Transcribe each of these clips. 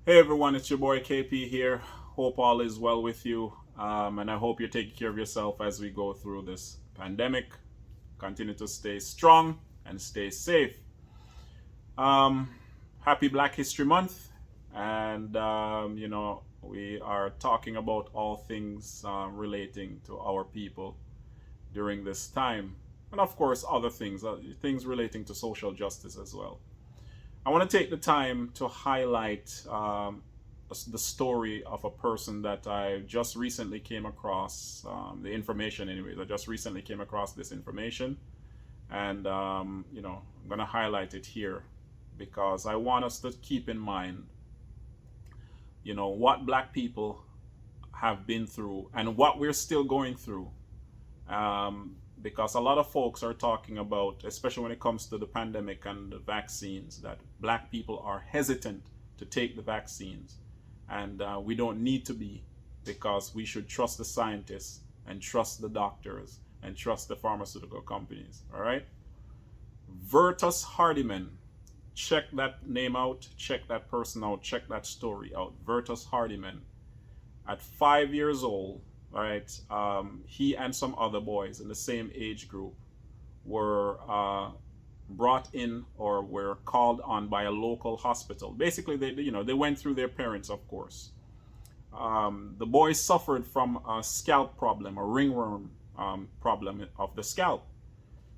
Hey everyone, it's your boy KP here. Hope all is well with you, and I hope you're taking care of yourself as we go through this pandemic. Continue to stay strong and stay safe. Um, Happy Black History Month, and we are talking about all things relating to our people during this time, and of course other things, things relating to social justice as well. I want to take the time to highlight the story of a person that I just recently came across, the information, anyways. I just recently came across this information, and I'm going to highlight it here because I want us to keep in mind, what Black people have been through and what we're still going through. Because a lot of folks are talking about, especially when it comes to the pandemic and the vaccines, that Black people are hesitant to take the vaccines. And we don't need to be, because we should trust the scientists and trust the doctors and trust the pharmaceutical companies. All right? Vertus Hardiman. Check that name out, check that person out, check that story out. Vertus Hardiman. At 5 years old, all right, he and some other boys in the same age group were brought in or were called on by a local hospital. Basically, they went through their parents, of course. The boys suffered from a scalp problem, a ringworm problem of the scalp.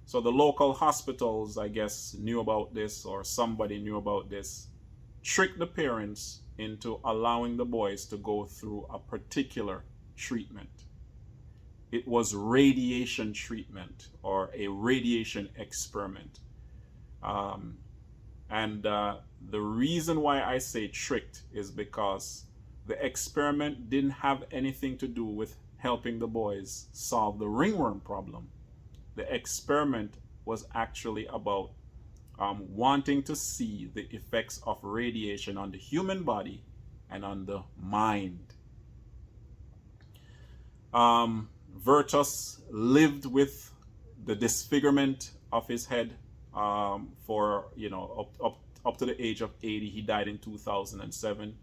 So the local hospitals, I guess, knew about this, or somebody knew about this, tricked the parents into allowing the boys to go through a particular treatment. It was radiation treatment or a radiation experiment. And the reason why I say tricked is because the experiment didn't have anything to do with helping the boys solve the ringworm problem. The experiment was actually about wanting to see the effects of radiation on the human body and on the mind. Vertus lived with the disfigurement of his head for up to the age of 80. He died in 2007.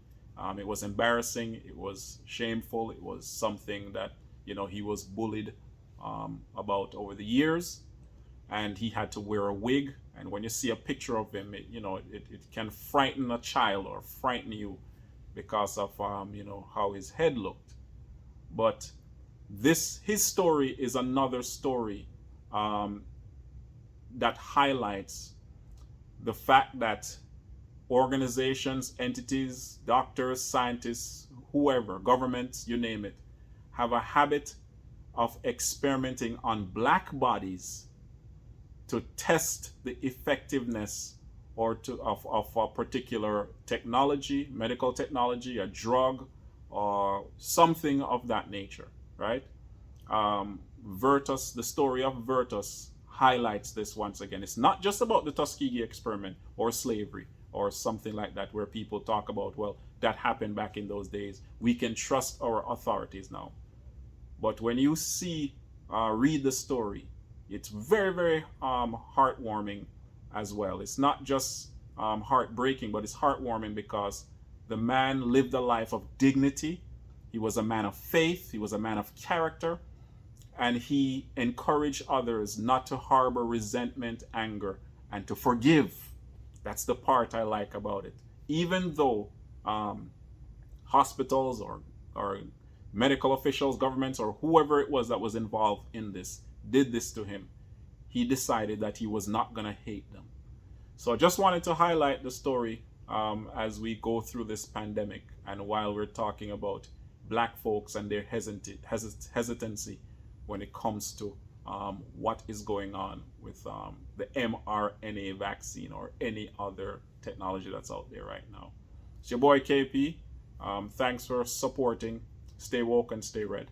It was embarrassing. It was shameful. It was something that he was bullied about over the years, and he had to wear a wig. And when you see a picture of him, it can frighten a child or frighten you because of how his head looked. But his story is another story that highlights the fact that organizations, entities, doctors, scientists, whoever, governments, you name it, have a habit of experimenting on Black bodies to test the effectiveness of a particular technology, medical technology, a drug, or something of that nature, right? The story of Vertus highlights this once again. It's not just about the Tuskegee experiment or slavery or something like that, where people talk about, well, that happened back in those days. We can trust our authorities now. But when you read the story, it's very, very heartwarming as well. It's not just heartbreaking, but it's heartwarming because the man lived a life of dignity. He was a man of faith. He was a man of character. And he encouraged others not to harbor resentment, anger, and to forgive. That's the part I like about it. Even though hospitals or medical officials, governments, or whoever it was that was involved in this did this to him, he decided that he was not going to hate them. So I just wanted to highlight the story as we go through this pandemic, and while we're talking about Black folks and their hesitancy when it comes to what is going on with the mRNA vaccine or any other technology that's out there right now. It's your boy KP. Thanks for supporting. Stay woke and stay red.